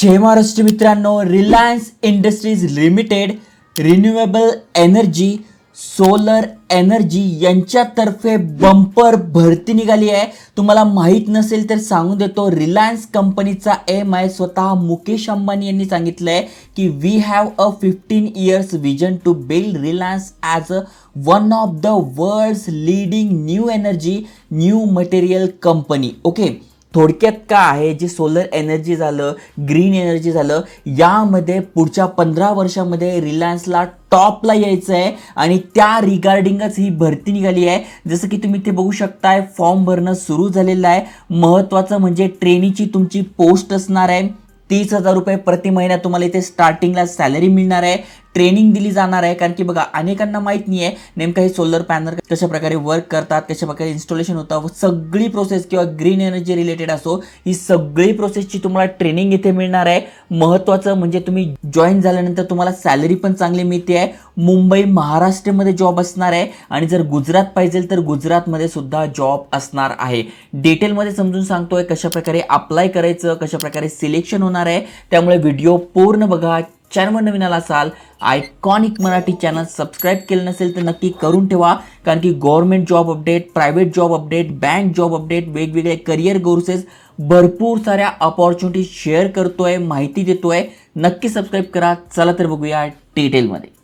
जय महाराष्ट्र मित्रांनो, Reliance industries limited renewable energy solar energy यांच्यातर्फे bumper भरती निघाली आहे। तुम्हाला माहित नसेल तर सांगून देतो, रिलायन्स कंपनीचा एम आहे, स्वतः मुकेश अंबानी यांनी सांगितलंय की we have a 15 years vision to build Reliance as a one of the world's leading new energy new material company. Okay, थोडक्यात काय आहे, जे सोलर एनर्जी झालं, ग्रीन एनर्जी झालं, यामध्ये पुढच्या 15 वर्षामध्ये रिलायन्सला टॉपला यायचं आहे आणि त्या रिगार्डिंगच ही भरती निघाली आहे। जसं की तुम्ही ते बघू शकताय, फॉर्म भरणं सुरू झालेलं आहे। महत्त्वाचं म्हणजे ट्रेनीची तुमची पोस्ट असणार आहे, 30,000 रुपये प्रति महिना तुम्हाला इथे स्टार्टिंगला सॅलरी मिळणार आहे, ट्रेनिंग दिली जाणार आहे। कारण की बघा, अनेकांना माहीत नाही आहे नेमकं हे सोलर पॅनल कशा प्रकारे वर्क करतात, कशा प्रकारे इन्स्टॉलेशन होतं, सगळी प्रोसेस किंवा ग्रीन एनर्जी रिलेटेड असो, ही सगळी प्रोसेसची तुम्हाला ट्रेनिंग इथे मिळणार आहे। महत्त्वाचं म्हणजे तुम्ही जॉईन झाल्यानंतर तुम्हाला सॅलरी पण चांगली मिळते आहे। मुंबई महाराष्ट्रामध्ये जॉब असणार आहे आणि जर गुजरात पाहिजे तर गुजरातमध्ये सुद्धा जॉब असणार आहे। डिटेलमध्ये समजून सांगतोय कशा प्रकारे अप्लाय करायचं, कशा प्रकारे सिलेक्शन होणार आहे, त्यामुळे व्हिडिओ पूर्ण बघा। चॅनलवर नवीन आला असाल, आयकॉनिक मराठी चॅनल सबस्क्राईब केलं नसेल तर नक्की करून ठेवा, कारण की government job update, private job update, bank job update, वेगवेगळे करिअर कोर्सेस, भरपूर साऱ्या अपॉर्च्युनिटी शेअर करतोय, माहिती देतोय। नक्की सबस्क्राईब करा। चला तर बघूया डिटेलमध्ये।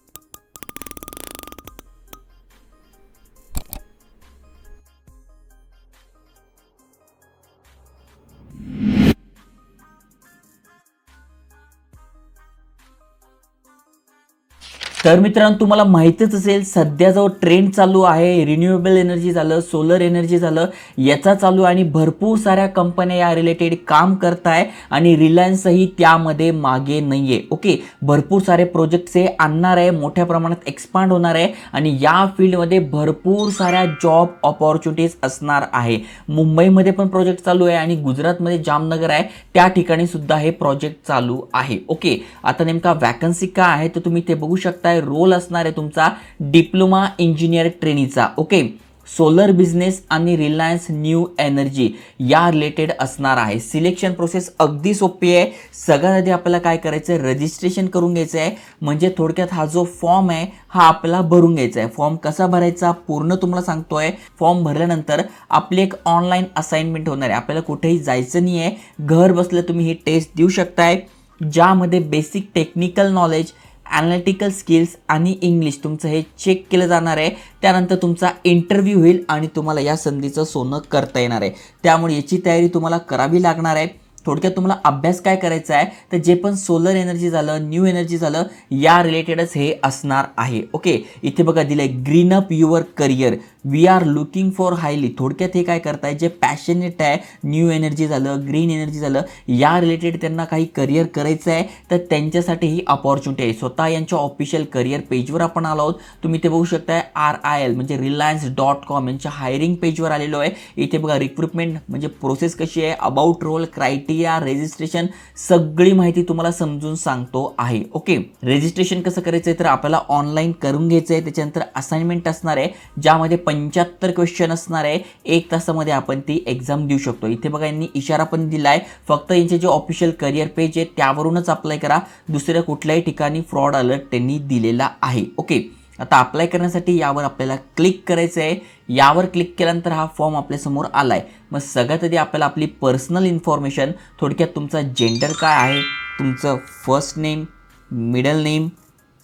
तर मित्रांनो, तुम्हाला माहितीच असेल, सध्या जो ट्रेंड चालू आहे, रिन्युएबल एनर्जी झालं, सोलर एनर्जी झालं, याचा चालू आहे आणि भरपूर साऱ्या कंपन्या या रिलेटेड काम करत आहे आणि रिलायन्सही त्यामध्ये मागे नाहीये। ओके, भरपूर सारे प्रोजेक्ट्स हे आणणार आहे, मोठ्या प्रमाणात एक्सपांड होणार आहे आणि या फील्डमध्ये भरपूर साऱ्या जॉब अपॉर्च्युनिटीज असणार आहे। मुंबईमध्ये पण प्रोजेक्ट चालू आहे आणि गुजरातमध्ये जामनगर आहे, त्या ठिकाणी सुद्धा हे प्रोजेक्ट चालू आहे। ओके, आता नेमका वॅकन्सी काय आहे तर तुम्ही ते बघू शकता। रोल असणार आहे तुमचा डिप्लोमा इंजिनियर ट्रेनीचा। ओके, सोलर बिझनेस आणि रिलायन्स न्यू एनर्जी या रिलेटेड असणार आहे। सिलेक्शन प्रोसेस अगदी सोपी आहे। सगळ्यात आधी आपल्याला काय करायचं आहे, रजिस्ट्रेशन करून घ्यायचं आहे। म्हणजे थोडक्यात हा जो फॉर्म आहे हा आपल्याला भरून घ्यायचा आहे। फॉर्म कसा भरायचा पूर्ण तुम्हाला सांगतोय। फॉर्म भरल्यानंतर आपली एक ऑनलाईन असाइनमेंट होणार आहे, आपल्याला कुठेही जायचं नाही आहे, घर बसल्या तुम्ही ही टेस्ट देऊ शकताय, ज्यामध्ये basic technical knowledge, analytical skills आणि इंग्लिश तुमचं हे चेक केलं जाणार आहे। त्यानंतर तुमचा इंटरव्ह्यू होईल आणि तुम्हाला या संधीचं सोनं करता येणार आहे। त्यामुळे याची तयारी तुम्हाला करावी लागणार आहे। थोडक्यात तुम्हाला अभ्यास काय करायचा आहे तर जे पण सोलर एनर्जी झालं, न्यू एनर्जी झालं, या रिलेटेडच हे असणार आहे। ओके, इथे बघा दिलंय, green up your career, we are looking for highly. थोडक्यात हे काय करताय, जे पॅशनेट आहे, न्यू एनर्जी झालं, ग्रीन एनर्जी झालं, या रिलेटेड त्यांना काही करिअर करायचं आहे तर त्यांच्यासाठी ही अपॉर्च्युनिटी आहे। स्वतः यांच्या ऑफिशियल करिअर पेजवर आपण आलो आहोत, तुम्ही ते बघू शकताय। RIL म्हणजे Reliance.com यांच्या हायरिंग पेजवर आलेलो आहे। इथे बघा रिक्रुटमेंट म्हणजे प्रोसेस कशी आहे, अबाउट रोल, क्रायटेरिया, रजिस्ट्रेशन, सगळी माहिती तुम्हाला समजून सांगतो आहे। ओके, रजिस्ट्रेशन कसं करायचं आहे तर आपल्याला ऑनलाईन करून घ्यायचं आहे। त्याच्यानंतर असाइनमेंट असणार आहे, ज्यामध्ये 75 क्वेश्चन असणार आहे। 1 तासामध्ये आपण ती एक्झाम देऊ शकतो। इथे बघा यांनी इशारा पण दिलाय, फक्त यांचे जे ऑफिशियल करिअर पेज आहे त्यावरूनच अप्लाय करा, दुसऱ्या कुठल्याही ठिकाणी फ्रॉड अलर्ट त्यांनी दिलेला आहे। ओके, आता अप्लाय करण्यासाठी यावर आपल्याला क्लिक करायचं आहे। यावर क्लिक केल्यानंतर हा फॉर्म आपल्यासमोर आलाय। मग सगळ्यात आधी आपल्याला आपली पर्सनल इन्फॉर्मेशन, थोडक्यात तुमचा जेंडर काय आहे, तुमचं first name, middle name,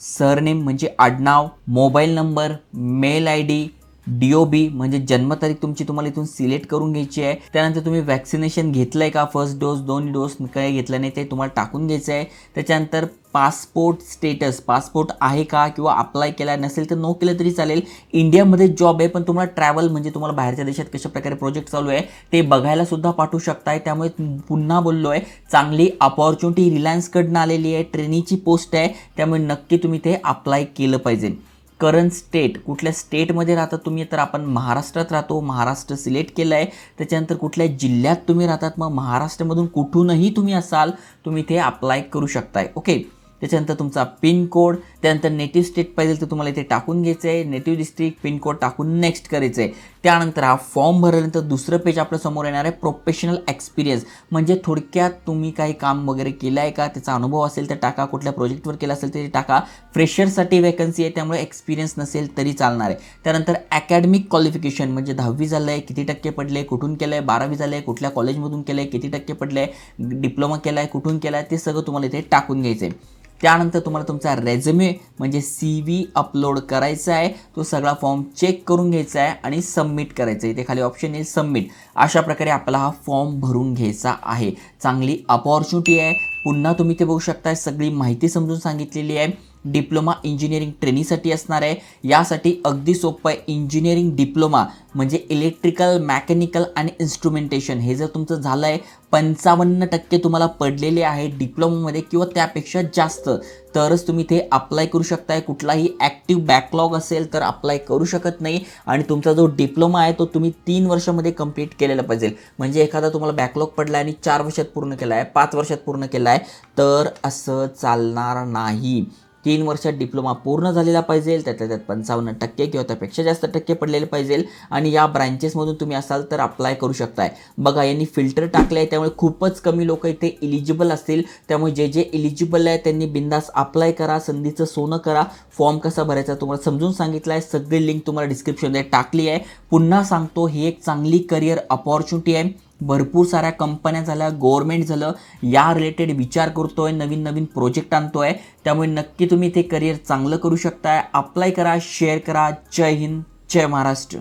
surname म्हणजे आडनाव, mobile number, mail ID, DOB म्हणजे जन्मतारीख तुमची तुम्हाला इथून सिलेक्ट करून घ्यायची आहे। त्यानंतर तुम्ही वॅक्सिनेशन घेतलंय का, फर्स्ट डोस, 2 डोस काही घेतलं नाही ते तुम्हाला टाकून घ्यायचं आहे। त्याच्यानंतर पासपोर्ट स्टेटस, पासपोर्ट आहे का किंवा अप्लाय केला नसेल तर नो केलं तरी चालेल। इंडियामध्ये जॉब आहे पण तुम्हाला ट्रॅव्हल म्हणजे तुम्हाला बाहेरच्या देशात कशा प्रकारे प्रोजेक्ट चालू आहे ते बघायला सुद्धा पाठवू शकताय। त्यामुळे पुन्हा बोललोय, चांगली अपॉर्च्युनिटी रिलायन्सकडनं आलेली आहे, ट्रेनीची पोस्ट आहे, त्यामुळे नक्की तुम्ही ते अप्लाय केलं पाहिजे। करंट स्टेट, कुठल्या स्टेटमध्ये राहतात तुम्ही तर आपण महाराष्ट्रात राहतो, महाराष्ट्र सिलेक्ट केलं आहे। त्याच्यानंतर कुठल्या जिल्ह्यात तुम्ही राहतात, मग महाराष्ट्रामधून कुठूनही तुम्ही असाल तुम्ही ते अप्लाय करू शकताय। ओके, त्याच्यानंतर तुमचा पिन कोड, त्यानंतर नेटिव्ह स्टेट पाहिजे तर तुम्हाला इथे टाकून घ्यायचं आहे, नेटिव्ह डिस्ट्रिक्ट, पिन कोड टाकून नेक्स्ट करायचं आहे। त्यानंतर हा फॉर्म भरल्यानंतर दुसरं पेज आपल्या समोर येणार आहे प्रोफेशनल एक्सपिरियन्स, म्हणजे थोडक्यात तुम्ही काही काम वगैरे केलं आहे का, त्याचा अनुभव असेल तर टाका, कुठल्या प्रोजेक्टवर केला असेल तरी टाका. फ्रेशरसाठी वॅकन्सी आहे त्यामुळे एक्सपिरियन्स नसेल तरी चालणार आहे. त्यानंतर अकॅडमिक क्वालिफिकेशन म्हणजे 10वी झालं आहे, किती टक्के पडले, कुठून केलं आहे, 12वी झालं आहे, कुठल्या कॉलेजमधून केलं आहे, किती टक्के पडले आहे, डिप्लोमा केला आहे, कुठून केला आहे, ते सगळं तुम्हाला इथे टाकून घ्यायचं आहे. त्यानंतर तुम्हाला तुमचा रेझ्युमे म्हणजे CV अपलोड करायचा आहे. तो सगळा फॉर्म चेक करून घ्यायचा आहे आणि सबमिट करायचं आहे. इथे खाली ऑप्शन येईल सबमिट. अशा प्रकारे आपला हा फॉर्म भरून घ्यायचा आहे. चांगली अपॉर्च्युनिटी आहे. पुन्हा तुम्ही ते बघू शकता, सगळी माहिती समजून सांगितलेली आहे. डिप्लोमा इंजिनिअरिंग ट्रेनिंगसाठी असणार आहे. यासाठी अगदी सोपं आहे. इंजिनिअरिंग डिप्लोमा म्हणजे इलेक्ट्रिकल, मेकॅनिकल आणि इन्स्ट्रुमेंटेशन हे जर तुमचं झालं आहे, 55% तुम्हाला पडलेले आहे डिप्लोमामध्ये किंवा त्यापेक्षा जास्त, तरच तुम्ही ते अप्लाय करू शकताय. कुठलाही ॲक्टिव्ह बॅकलॉग असेल तर अप्लाय करू शकत नाही. आणि तुमचा जो डिप्लोमा आहे तो तुम्ही 3 वर्षामध्ये कंप्लीट केलेला पाहिजे. म्हणजे एखादा तुम्हाला बॅकलॉग पडला आणि 4 वर्षात पूर्ण केला आहे, 5 वर्षात पूर्ण केला आहे, तर असं चालणार नाही. 3 वर्षात डिप्लोमा पूर्ण झालेला पाहिजे, त्यात 55% किंवा त्यापेक्षा जास्त टक्के पडलेले पाहिजे. आणि या ब्रँचेसमधून तुम्ही असाल तर अप्लाय करू शकताय. बघा यांनी फिल्टर टाकले आहे त्यामुळे खूपच कमी लोक इथे इलिजिबल असतील. त्यामुळे जे जे इलिजिबल आहे त्यांनी बिंदास अप्लाय करा, संधीचं सोनं करा. फॉर्म कसा भरायचा तुम्हाला समजून सांगितलं आहे. सगळी लिंक तुम्हाला डिस्क्रिप्शनमध्ये टाकली आहे. पुन्हा सांगतो, ही एक चांगली करिअर अपॉर्च्युनिटी आहे. भरपूर साऱ्या कंपन्या झाल्या, गव्हर्नमेंट झालं, या रिलेटेड विचार करतोय, नवीन नवीन प्रोजेक्ट आणतोय. त्यामुळे नक्की तुम्ही ते करिअर चांगलं करू शकताय. अप्लाय करा, शेअर करा. जय हिंद, जय महाराष्ट्र.